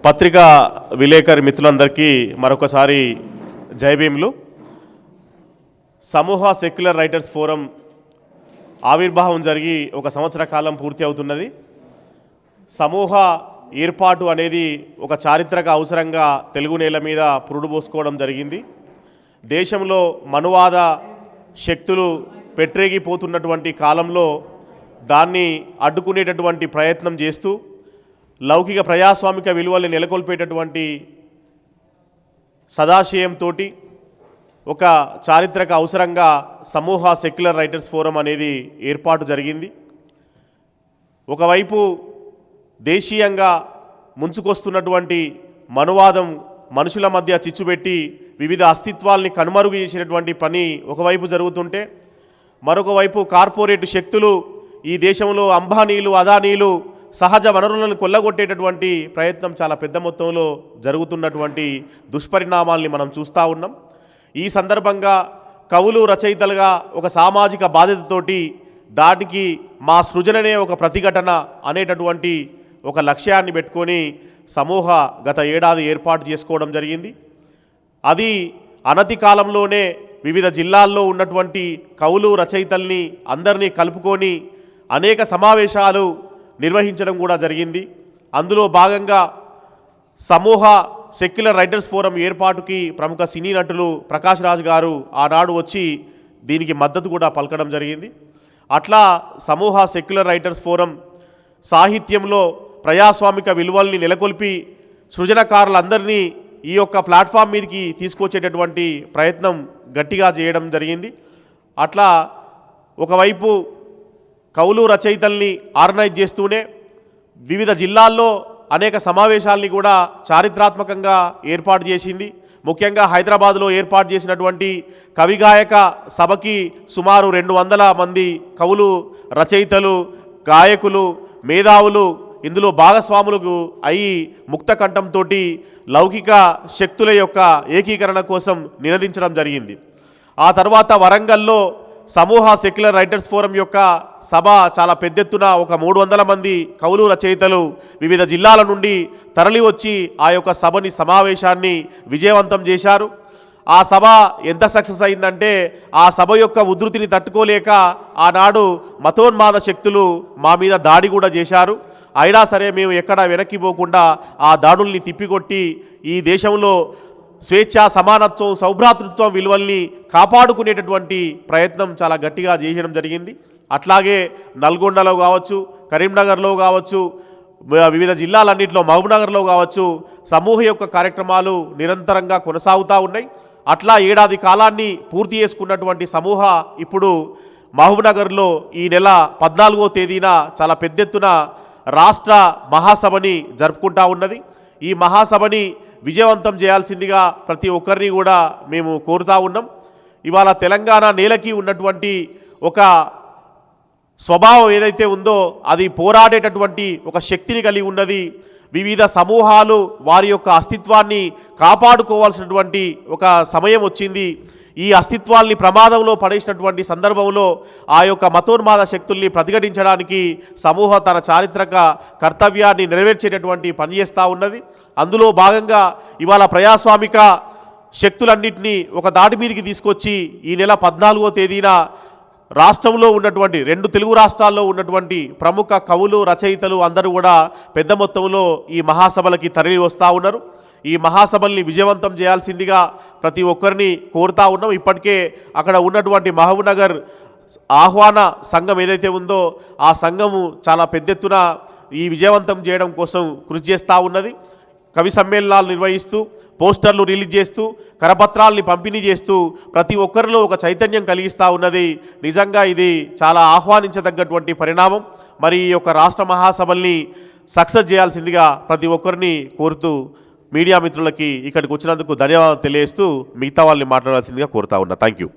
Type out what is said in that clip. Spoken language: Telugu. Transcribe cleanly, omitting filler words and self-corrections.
పత్రికా విలేకరి మిత్రులందరికీ మరొకసారి జై భీములు. సమూహ సెక్యులర్ రైటర్స్ ఫోరం ఆవిర్భావం జరిగి ఒక సంవత్సర కాలం పూర్తి అవుతున్నది. సమూహ ఏర్పాటు అనేది ఒక చారిత్రక అవసరంగా తెలుగు నేల మీద పురుడు పోసుకోవడం జరిగింది. దేశంలో మనువాద శక్తులు పెట్టరేగిపోతున్నటువంటి కాలంలో దాన్ని అడ్డుకునేటటువంటి ప్రయత్నం చేస్తూ లౌకిక ప్రజాస్వామిక విలువల్ని నెలకొల్పేటటువంటి సదాశయంతో ఒక చారిత్రక అవసరంగా సమూహ సెక్యులర్ రైటర్స్ ఫోరం అనేది ఏర్పాటు జరిగింది. ఒకవైపు దేశీయంగా ముంచుకొస్తున్నటువంటి మనువాదం మనుషుల మధ్య చిచ్చుపెట్టి వివిధ అస్తిత్వాల్ని కనుమరుగు చేసినటువంటి పని ఒకవైపు జరుగుతుంటే, మరొక వైపు కార్పొరేట్ శక్తులు ఈ దేశంలో అంబానీలు అదానీలు సహజ వనరులను కొల్లగొట్టేటటువంటి ప్రయత్నం చాలా పెద్ద మొత్తంలో జరుగుతున్నటువంటి దుష్పరిణామాల్ని మనం చూస్తూ ఉన్నాం. ఈ సందర్భంగా కవులు రచయితలుగా ఒక సామాజిక బాధ్యతతోటి దానికి మా సృజననే ఒక ప్రతిఘటన అనేటటువంటి ఒక లక్ష్యాన్ని పెట్టుకొని సమూహ గత ఏడాది ఏర్పాటు చేసుకోవడం జరిగింది. అది అనతి కాలంలోనే వివిధ జిల్లాల్లో ఉన్నటువంటి కవులు రచయితల్ని అందరినీ కలుపుకొని అనేక సమావేశాలు నిర్వహించడం కూడా జరిగింది. అందులో భాగంగా సమూహ సెక్యులర్ రైటర్స్ ఫోరం ఏర్పాటుకి ప్రముఖ సినీ నటులు ప్రకాష్ రాజ్ గారు ఆనాడు వచ్చి దీనికి మద్దతు కూడా పలకడం జరిగింది. అట్లా సమూహ సెక్యులర్ రైటర్స్ ఫోరం సాహిత్యంలో ప్రజాస్వామిక విలువల్ని నెలకొల్పి సృజనకారులందరినీ ఈ యొక్క ప్లాట్ఫామ్ మీదకి తీసుకొచ్చేటటువంటి ప్రయత్నం గట్టిగా చేయడం జరిగింది. అట్లా ఒకవైపు కవులు రచయితల్ని ఆర్గనైజ్ చేస్తూనే వివిధ జిల్లాల్లో అనేక సమావేశాల్ని కూడా చారిత్రాత్మకంగా ఏర్పాటు చేసింది. ముఖ్యంగా హైదరాబాద్లో ఏర్పాటు చేసినటువంటి కవిగాయక సభకి సుమారు 200 మంది కవులు రచయితలు గాయకులు మేధావులు ఇందులో భాగస్వాములకు అయి ముక్త కంఠంతో లౌకిక శక్తుల యొక్క ఏకీకరణ కోసం నినదించడం జరిగింది. ఆ తర్వాత వరంగల్లో సమూహ సెక్యులర్ రైటర్స్ ఫోరం యొక్క సభ చాలా పెద్ద ఎత్తున ఒక 300 మంది కవులు రచయితలు వివిధ జిల్లాల నుండి తరలి వచ్చి ఆ యొక్క సభని సమావేశాన్ని విజయవంతం చేశారు. ఆ సభ ఎంత సక్సెస్ అయిందంటే ఆ సభ యొక్క ఉధృతిని తట్టుకోలేక ఆనాడు మతోన్మాద శక్తులు మా మీద దాడి కూడా చేశారు. అయినా సరే మేము ఎక్కడా వెనక్కిపోకుండా ఆ దాడుల్ని తిప్పికొట్టి ఈ దేశంలో స్వేచ్ఛ సమానత్వం సౌభ్రాతృత్వం విలువల్ని కాపాడుకునేటటువంటి ప్రయత్నం చాలా గట్టిగా చేయడం జరిగింది. అట్లాగే నల్గొండలో కావచ్చు, కరీంనగర్లో కావచ్చు, వివిధ జిల్లాలన్నింటిలో మహబూబ్నగర్లో కావచ్చు సమూహ యొక్క కార్యక్రమాలు నిరంతరంగా కొనసాగుతూ ఉన్నాయి. అట్లా ఏడాది కాలాన్ని పూర్తి చేసుకున్నటువంటి సమూహ ఇప్పుడు మహబూబ్నగర్లో ఈ నెల 14వ తేదీన చాలా పెద్ద ఎత్తున రాష్ట్ర మహాసభని జరుపుకుంటా ఉన్నది. ఈ మహాసభని విజయవంతం చేయాల్సిందిగా ప్రతి ఒక్కరిని కూడా మేము కోరుతా ఉన్నాం. ఇవాళ తెలంగాణ నేలకి ఉన్నటువంటి ఒక స్వభావం ఏదైతే ఉందో అది పోరాడేటటువంటి ఒక శక్తిని కలిగి ఉన్నది. వివిధ సమూహాలు వారి యొక్క అస్తిత్వాన్ని కాపాడుకోవాల్సినటువంటి ఒక సమయం వచ్చింది. ఈ అస్తిత్వాల్ని ప్రమాదంలో పడేసినటువంటి సందర్భంలో ఆ యొక్క మతోన్మాద శక్తుల్ని ప్రతిఘటించడానికి సమూహ తన చారిత్రక కర్తవ్యాన్ని నెరవేర్చేటటువంటి పని చేస్తూ ఉన్నది. అందులో భాగంగా ఇవాళ ప్రజాస్వామిక శక్తులన్నింటినీ ఒక దాటి మీదకి తీసుకొచ్చి ఈ నెల 14వ తేదీన రాష్ట్రంలో ఉన్నటువంటి 2 తెలుగు రాష్ట్రాల్లో ఉన్నటువంటి ప్రముఖ కవులు రచయితలు అందరూ కూడా పెద్ద మొత్తంలో ఈ మహాసభలకి తరలి వస్తూ ఉన్నారు. ఈ మహాసభల్ని విజయవంతం చేయాల్సిందిగా ప్రతి ఒక్కరిని కోరుతా ఉన్నాం. ఇప్పటికే అక్కడ ఉన్నటువంటి మహబూబ్నగర్ ఆహ్వాన సంఘం ఏదైతే ఉందో ఆ సంఘము చాలా పెద్ద ఎత్తున ఈ విజయవంతం చేయడం కోసం కృషి చేస్తూ ఉన్నది. కవి సమ్మేళనాలు నిర్వహిస్తూ పోస్టర్లు రిలీజ్ చేస్తూ కరపత్రాల్ని పంపిణీ చేస్తూ ప్రతి ఒక్కరిలో ఒక చైతన్యం కలిగిస్తూ ఉన్నది. నిజంగా ఇది చాలా ఆహ్వానించదగ్గటువంటి పరిణామం. మరి ఈ యొక్క రాష్ట్ర మహాసభల్ని సక్సెస్ చేయాల్సిందిగా ప్రతి ఒక్కరిని కోరుతూ మీడియా మిత్రులకి ఇక్కడికి వచ్చినందుకు ధన్యవాదాలు తెలియజేస్తూ మిగతా వాళ్ళని మాట్లాడాల్సిందిగా కోరుతా ఉన్నా. Thank you.